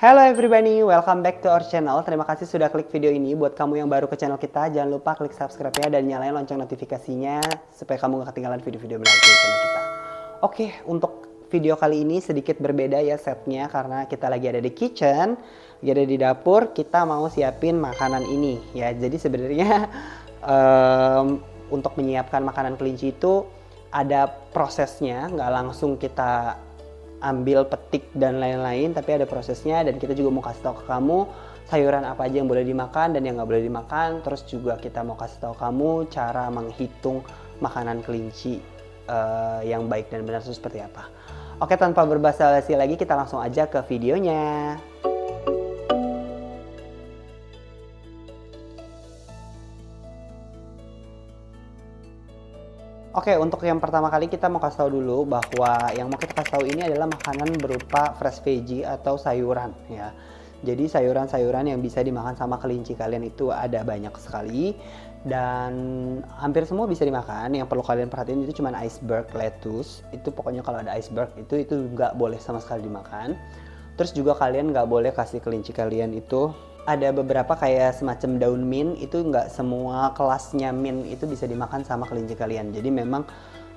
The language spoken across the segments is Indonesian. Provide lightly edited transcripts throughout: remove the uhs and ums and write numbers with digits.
Hello everybody, welcome back to our channel. Terima kasih sudah klik video ini. Buat kamu yang baru ke channel kita, jangan lupa klik subscribe-nya dan nyalain lonceng notifikasinya supaya kamu gak ketinggalan video-video menarik di channel kita. Oke, untuk video kali ini sedikit berbeda ya setnya karena kita lagi ada di kitchen, lagi ada di dapur. Kita mau siapin makanan ini ya. Jadi sebenarnya untuk menyiapkan makanan kelinci itu ada prosesnya, nggak langsung kita ambil, petik, dan lain-lain, tapi ada prosesnya. Dan kita juga mau kasih tahu ke kamu sayuran apa aja yang boleh dimakan dan yang nggak boleh dimakan. Terus juga kita mau kasih tahu kamu cara menghitung makanan kelinci yang baik dan benar itu seperti apa. Oke, tanpa berbasa-basi lagi, kita langsung aja ke videonya. Oke, untuk yang pertama kali kita mau kasih tahu dulu bahwa yang mau kita kasih tahu ini adalah makanan berupa fresh veggie atau sayuran ya. Jadi sayuran-sayuran yang bisa dimakan sama kelinci kalian itu ada banyak sekali dan hampir semua bisa dimakan. Yang perlu kalian perhatiin itu cuma iceberg lettuce. Itu pokoknya kalau ada iceberg itu nggak boleh sama sekali dimakan. Terus juga kalian nggak boleh kasih kelinci kalian itu ada beberapa kayak semacam daun mint, itu nggak semua kelasnya mint itu bisa dimakan sama kelinci kalian. Jadi memang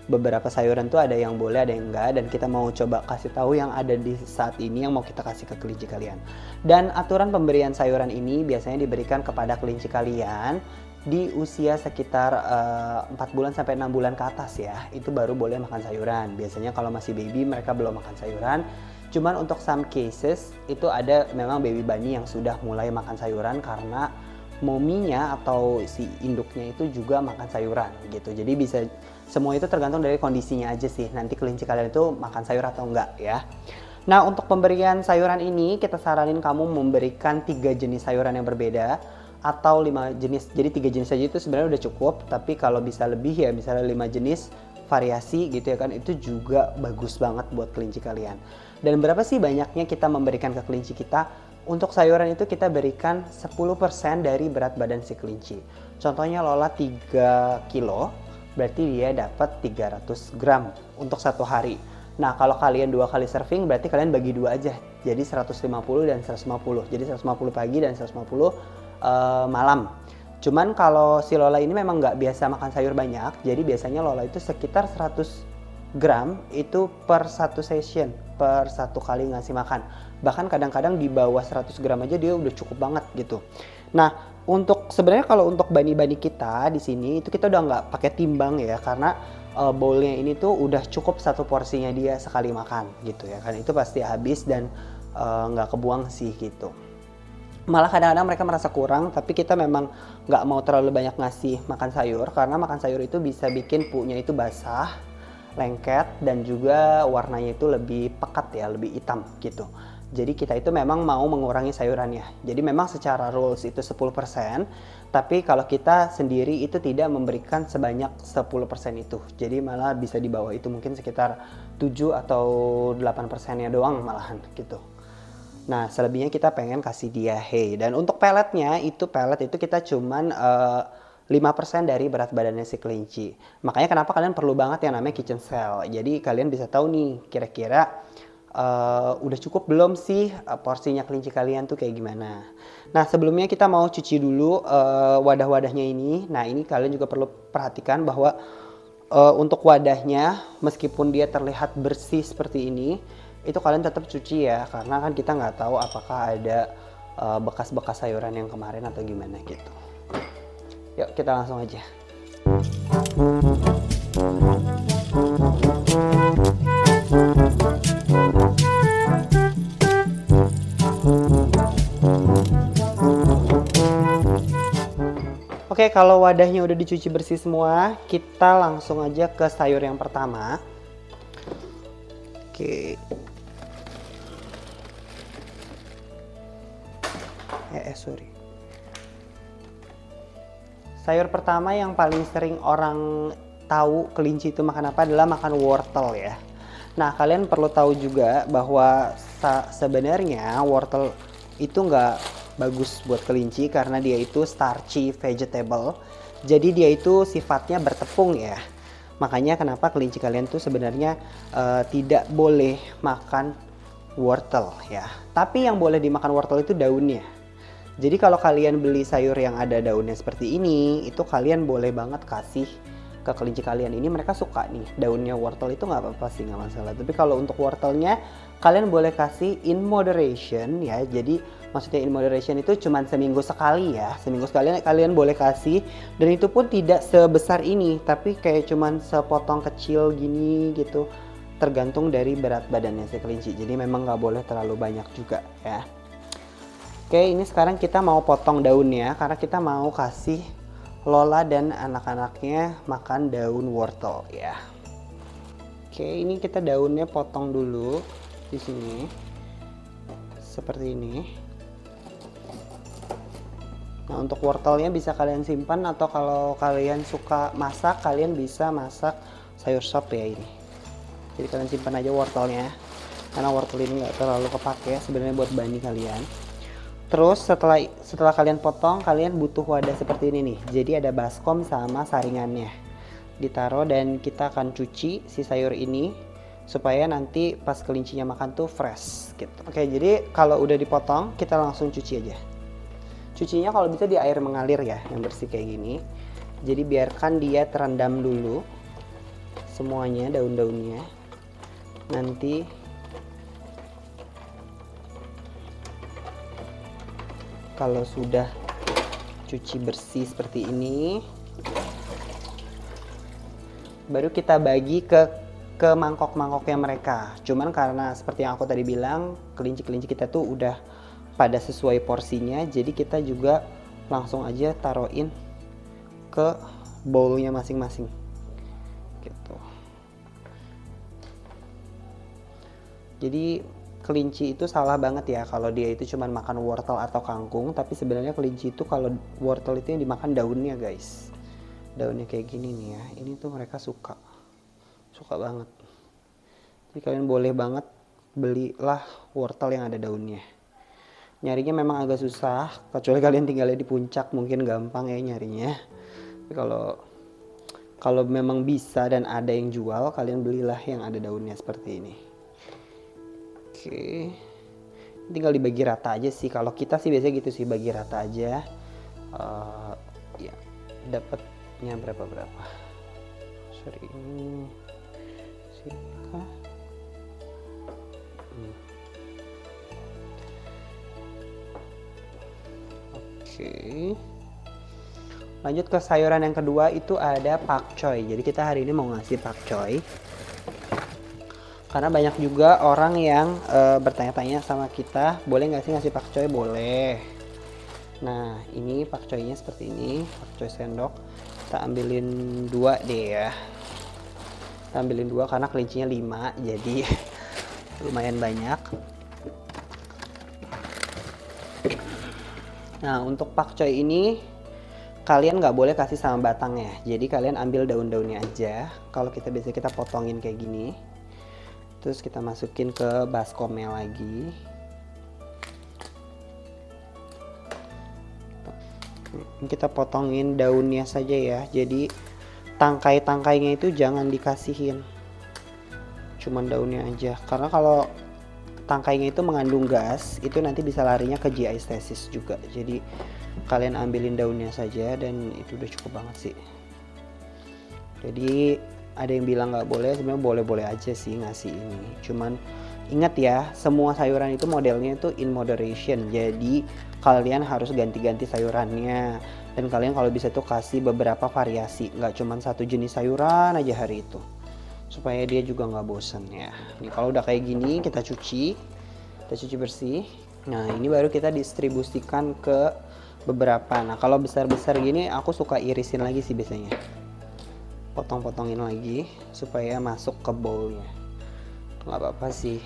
beberapa sayuran tuh ada yang boleh, ada yang enggak, dan kita mau coba kasih tahu yang ada di saat ini yang mau kita kasih ke kelinci kalian. Dan aturan pemberian sayuran ini biasanya diberikan kepada kelinci kalian di usia sekitar 4 bulan sampai 6 bulan ke atas ya. Itu baru boleh makan sayuran. Biasanya kalau masih baby mereka belum makan sayuran. Cuman untuk some cases itu ada memang baby bunny yang sudah mulai makan sayuran karena mominya atau si induknya itu juga makan sayuran gitu. Jadi bisa semua itu tergantung dari kondisinya aja sih. Nanti kelinci kalian itu makan sayur atau enggak ya. Nah, untuk pemberian sayuran ini kita saranin kamu memberikan 3 jenis sayuran yang berbeda atau 5 jenis. Jadi 3 jenis saja itu sebenarnya udah cukup, tapi kalau bisa lebih ya misalnya 5 jenis variasi gitu ya kan, itu juga bagus banget buat kelinci kalian. Dan berapa sih banyaknya kita memberikan ke kelinci kita? Untuk sayuran itu kita berikan 10% dari berat badan si kelinci. Contohnya Lola 3 kilo, berarti dia dapat 300 gram untuk satu hari. Nah, kalau kalian 2 kali serving berarti kalian bagi 2 aja. Jadi 150 dan 150. Jadi 150 pagi dan 150 malam. Cuman kalau si Lola ini memang nggak biasa makan sayur banyak, jadi biasanya Lola itu sekitar 100 gram itu per satu session, per satu kali ngasih makan. Bahkan kadang-kadang di bawah 100 gram aja dia udah cukup banget gitu. Nah, untuk sebenarnya kalau untuk bani-bani kita di sini itu kita udah nggak pakai timbang ya, karena bowlnya ini tuh udah cukup satu porsinya dia sekali makan gitu ya kan. Itu pasti habis dan nggak kebuang sih gitu. Malah kadang-kadang mereka merasa kurang, tapi kita memang nggak mau terlalu banyak ngasih makan sayur karena makan sayur itu bisa bikin punya itu basah, lengket, dan juga warnanya itu lebih pekat ya, lebih hitam gitu. Jadi kita itu memang mau mengurangi sayurannya. Jadi memang secara rules itu 10%, tapi kalau kita sendiri itu tidak memberikan sebanyak 10% itu. Jadi malah bisa di bawah itu, mungkin sekitar 7 atau 8%-nya doang malahan gitu. Nah, selebihnya kita pengen kasih dia hay. Dan untuk pelletnya, pellet itu kita cuman 5% dari berat badannya si kelinci. Makanya kenapa kalian perlu banget yang namanya kitchen cell. Jadi kalian bisa tahu nih kira-kira udah cukup belum sih porsinya kelinci kalian tuh kayak gimana. Nah, sebelumnya kita mau cuci dulu wadah-wadahnya ini. Nah, ini kalian juga perlu perhatikan bahwa untuk wadahnya meskipun dia terlihat bersih seperti ini, itu kalian tetap cuci ya, karena kan kita nggak tahu apakah ada bekas-bekas sayuran yang kemarin atau gimana gitu. Yuk kita langsung aja. Oke, kalau wadahnya udah dicuci bersih semua, kita langsung aja ke sayur yang pertama. Oke. Sorry. Sayur pertama yang paling sering orang tahu kelinci itu makan apa adalah makan wortel ya. Nah, kalian perlu tahu juga bahwa sebenarnya wortel itu nggak bagus buat kelinci karena dia itu starchy vegetable. Jadi dia itu sifatnya bertepung ya. Makanya kenapa kelinci kalian tuh sebenarnya tidak boleh makan wortel ya. Tapi yang boleh dimakan wortel itu daunnya. Jadi kalau kalian beli sayur yang ada daunnya seperti ini, itu kalian boleh banget kasih ke kelinci kalian. Ini mereka suka nih, daunnya wortel itu nggak apa-apa sih, nggak masalah. Tapi kalau untuk wortelnya, kalian boleh kasih in moderation ya. Jadi maksudnya in moderation itu cuma seminggu sekali ya. Seminggu sekali kalian boleh kasih, dan itu pun tidak sebesar ini, tapi kayak cuman sepotong kecil gini gitu. Tergantung dari berat badannya si kelinci. Jadi memang nggak boleh terlalu banyak juga ya. Oke, ini sekarang kita mau potong daunnya karena kita mau kasih Lola dan anak-anaknya makan daun wortel ya. Oke, ini kita daunnya potong dulu di sini. Seperti ini. Nah, untuk wortelnya bisa kalian simpan, atau kalau kalian suka masak, kalian bisa masak sayur sop ya ini. Jadi kalian simpan aja wortelnya. Karena wortel ini nggak terlalu kepake sebenarnya buat bani kalian. Terus setelah kalian potong, kalian butuh wadah seperti ini nih. Jadi ada baskom sama saringannya. Ditaruh dan kita akan cuci si sayur ini supaya nanti pas kelincinya makan tuh fresh gitu. Oke, jadi kalau udah dipotong, kita langsung cuci aja. Cucinya kalau bisa di air mengalir ya, yang bersih kayak gini. Jadi biarkan dia terendam dulu semuanya, daun-daunnya. Nanti kalau sudah cuci bersih seperti ini, baru kita bagi ke mangkok-mangkoknya mereka. Cuman karena seperti yang aku tadi bilang, kelinci-kelinci kita tuh udah pada sesuai porsinya, jadi kita juga langsung aja taruhin ke bowlnya masing-masing gitu. Jadi kelinci itu salah banget ya kalau dia itu cuma makan wortel atau kangkung, tapi sebenarnya kelinci itu kalau wortel itu yang dimakan daunnya guys. Daunnya kayak gini nih ya, ini tuh mereka suka banget. Jadi kalian boleh banget belilah wortel yang ada daunnya. Nyarinya memang agak susah, kecuali kalian tinggalnya di puncak mungkin gampang ya nyarinya. Tapi kalau memang bisa dan ada yang jual, kalian belilah yang ada daunnya seperti ini. Oke, tinggal dibagi rata aja sih. Kalau kita sih biasanya gitu sih, bagi rata aja. Ya, dapatnya berapa? Sorry, ini sika. Oke. Lanjut ke sayuran yang kedua, itu ada pakcoy. Jadi kita hari ini mau ngasih pakcoy. Karena banyak juga orang yang bertanya-tanya sama kita, boleh nggak sih ngasih pakcoy? Boleh. Nah, ini pakcoynya seperti ini, pakcoy sendok. Kita ambilin 2 deh ya. Kita ambilin 2 karena kelincinya 5, jadi lumayan banyak. Nah, untuk pakcoy ini kalian nggak boleh kasih sama batangnya. Jadi kalian ambil daun-daunnya aja. Kalau biasanya kita potongin kayak gini. Terus kita masukin ke baskomnya lagi. Kita potongin daunnya saja ya. Jadi tangkai-tangkainya itu jangan dikasihin. Cuman daunnya aja. Karena kalau tangkainya itu mengandung gas, itu nanti bisa larinya ke GI stasis juga. Jadi kalian ambilin daunnya saja dan itu udah cukup banget sih. Jadi ada yang bilang nggak boleh, sebenarnya boleh-boleh aja sih ngasih ini. Cuman ingat ya, semua sayuran itu modelnya itu in moderation. Jadi kalian harus ganti-ganti sayurannya. Dan kalian kalau bisa tuh kasih beberapa variasi, nggak cuman satu jenis sayuran aja hari itu. Supaya dia juga nggak bosan ya. Nih kalau udah kayak gini kita cuci bersih. Nah ini baru kita distribusikan ke beberapa. Nah kalau besar-besar gini aku suka irisin lagi sih biasanya. Potong-potongin lagi supaya masuk ke bowlnya. Nggak apa-apa sih,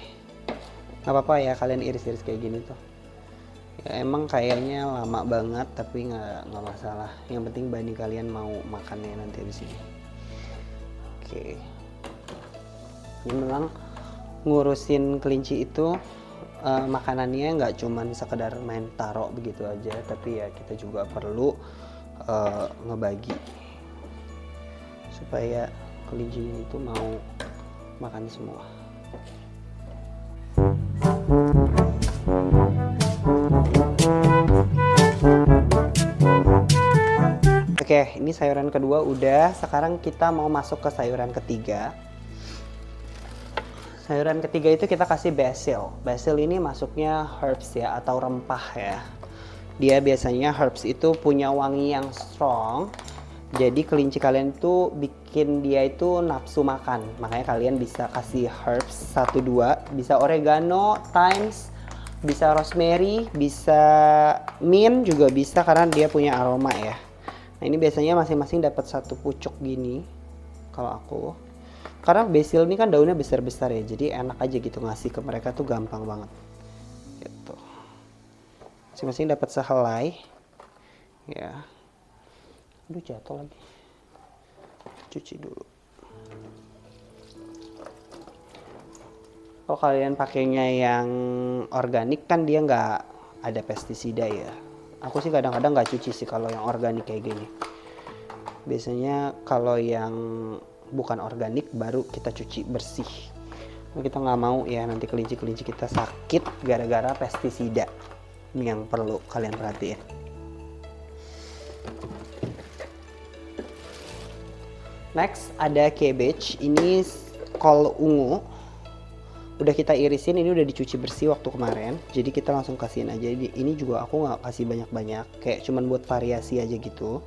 nggak apa-apa ya kalian iris-iris kayak gini tuh ya. Emang kayaknya lama banget tapi nggak masalah, yang penting bani kalian mau makannya nanti di sini. Oke, ini memang ngurusin kelinci itu makanannya nggak cuman sekedar main taruh begitu aja, tapi ya kita juga perlu ngebagi supaya kelinci itu mau makan semua. Oke, ini sayuran kedua udah. Sekarang kita mau masuk ke sayuran ketiga. Sayuran ketiga itu kita kasih basil. Basil ini masuknya herbs ya, atau rempah ya. Dia biasanya herbs itu punya wangi yang strong. Jadi kelinci kalian itu bikin dia itu nafsu makan. Makanya kalian bisa kasih herbs 1-2. Bisa oregano, thyme, bisa rosemary, bisa mint juga bisa karena dia punya aroma ya. Nah ini biasanya masing-masing dapat 1 pucuk gini kalau aku. Karena basil ini kan daunnya besar-besar ya, jadi enak aja gitu ngasih ke mereka tuh gampang banget. Gitu. Masing-masing dapat sehelai. Ya. Aduh jatuh lagi. Cuci dulu. Kalau kalian pakainya yang organik kan dia nggak ada pestisida ya. Aku sih kadang-kadang nggak cuci sih kalau yang organik kayak gini. Biasanya kalau yang bukan organik baru kita cuci bersih. Kita nggak mau ya nanti kelinci-kelinci kita sakit gara-gara pestisida. Ini yang perlu kalian perhatiin. Next ada cabbage. Ini kol ungu. Udah kita irisin, ini udah dicuci bersih waktu kemarin. Jadi kita langsung kasihin aja. Ini juga aku nggak kasih banyak-banyak. Kayak cuman buat variasi aja gitu.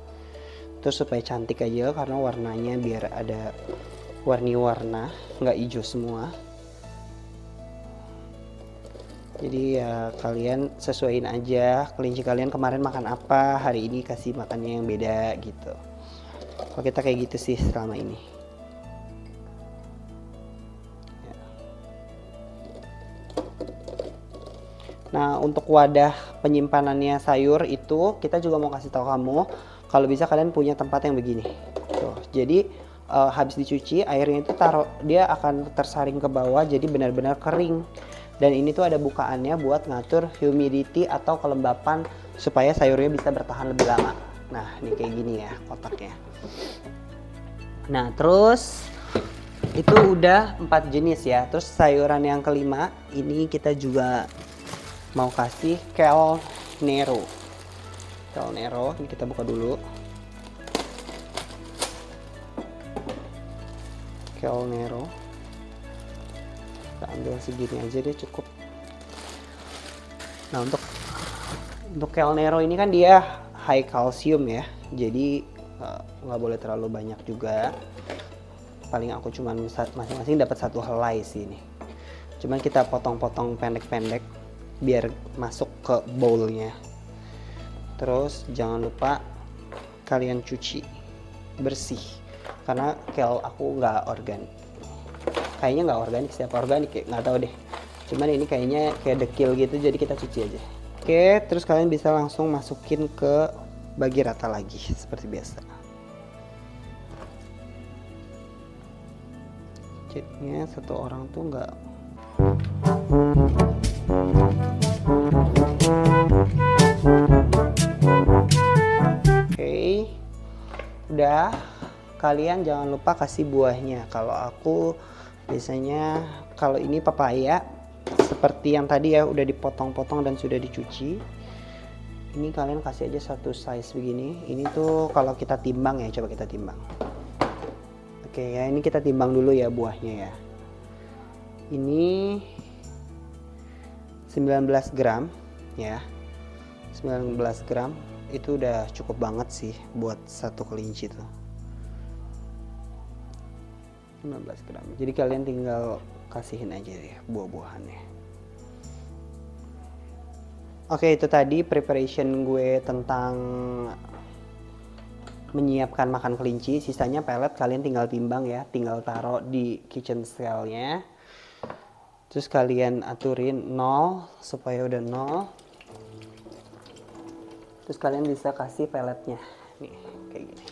Terus supaya cantik aja karena warnanya biar ada warna-warna, nggak hijau semua. Jadi ya kalian sesuaiin aja kelinci kalian kemarin makan apa, hari ini kasih makannya yang beda gitu. Kalau kita kayak gitu sih selama ini. Ya. Nah untuk wadah penyimpanannya sayur itu kita juga mau kasih tahu kamu. Kalau bisa kalian punya tempat yang begini. Tuh, jadi habis dicuci airnya itu dia akan tersaring ke bawah jadi benar-benar kering. Dan ini tuh ada bukaannya buat ngatur humidity atau kelembapan supaya sayurnya bisa bertahan lebih lama. Nah, ini kayak gini ya kotaknya. Nah, terus itu udah 4 jenis ya. Terus sayuran yang kelima ini kita juga mau kasih kale nero. Kale nero ini kita buka dulu. Kale nero kita ambil segini aja deh cukup. Nah untuk kale nero ini kan dia high calcium ya, jadi nggak boleh terlalu banyak juga. Paling aku cuman masing-masing dapat 1 helai sih ini. Cuman kita potong-potong pendek-pendek biar masuk ke bowlnya. Terus jangan lupa kalian cuci bersih karena kale aku nggak organik. Kayaknya nggak organik, siapa organik ya nggak tahu deh. Cuman ini kayaknya kayak dekil gitu jadi kita cuci aja. Oke, terus kalian bisa langsung masukin ke bagi rata lagi seperti biasa. Jadinya satu orang tuh nggak. Oke, udah. Kalian jangan lupa kasih buahnya. Kalau aku biasanya kalau ini papaya seperti yang tadi ya udah dipotong-potong dan sudah dicuci. Ini kalian kasih aja 1 size begini. Ini tuh kalau kita timbang ya, coba kita timbang. Oke ya, ini kita timbang dulu ya buahnya ya. Ini 19 gram ya. 19 gram itu udah cukup banget sih buat 1 kelinci tuh. 15 gram. Jadi kalian tinggal kasihin aja ya buah-buahannya. Oke, itu tadi preparation gue tentang menyiapkan makan kelinci. Sisanya pelet kalian tinggal timbang ya, tinggal taruh di kitchen scale-nya. Terus kalian aturin 0 supaya udah 0. Terus kalian bisa kasih peletnya. Nih, kayak gini.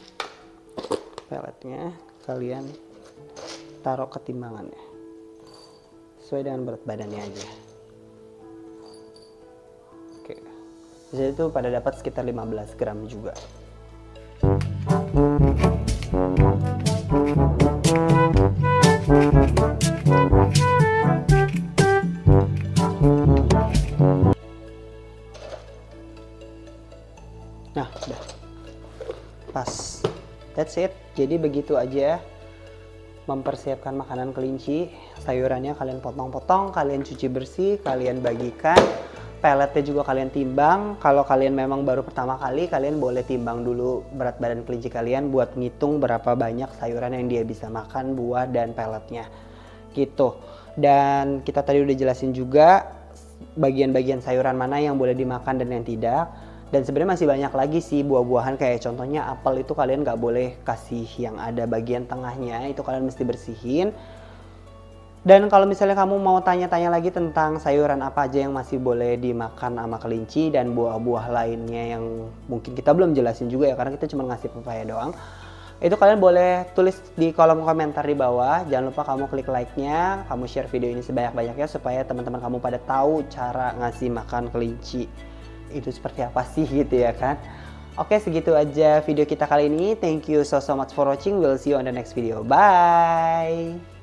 Peletnya kalian taruh ke timbangannya sesuai dengan berat badannya aja. Oke, jadi itu pada dapat sekitar 15 gram juga. Nah, udah pas. Jadi begitu aja mempersiapkan makanan kelinci. Sayurannya kalian potong-potong, kalian cuci bersih, kalian bagikan. Peletnya juga kalian timbang. Kalau kalian memang baru pertama kali, kalian boleh timbang dulu berat badan kelinci kalian buat ngitung berapa banyak sayuran yang dia bisa makan, buah dan peletnya gitu. Dan kita tadi udah jelasin juga bagian-bagian sayuran mana yang boleh dimakan dan yang tidak. Dan sebenarnya masih banyak lagi sih buah-buahan, kayak contohnya apel itu kalian nggak boleh kasih yang ada bagian tengahnya, itu kalian mesti bersihin. Dan kalau misalnya kamu mau tanya-tanya lagi tentang sayuran apa aja yang masih boleh dimakan sama kelinci dan buah-buah lainnya yang mungkin kita belum jelasin juga ya, karena kita cuma ngasih pepaya doang, itu kalian boleh tulis di kolom komentar di bawah. Jangan lupa kamu klik like-nya, kamu share video ini sebanyak-banyaknya supaya teman-teman kamu pada tahu cara ngasih makan kelinci itu seperti apa sih gitu ya kan. Oke, segitu aja video kita kali ini. Thank you so much for watching. We'll see you on the next video. Bye.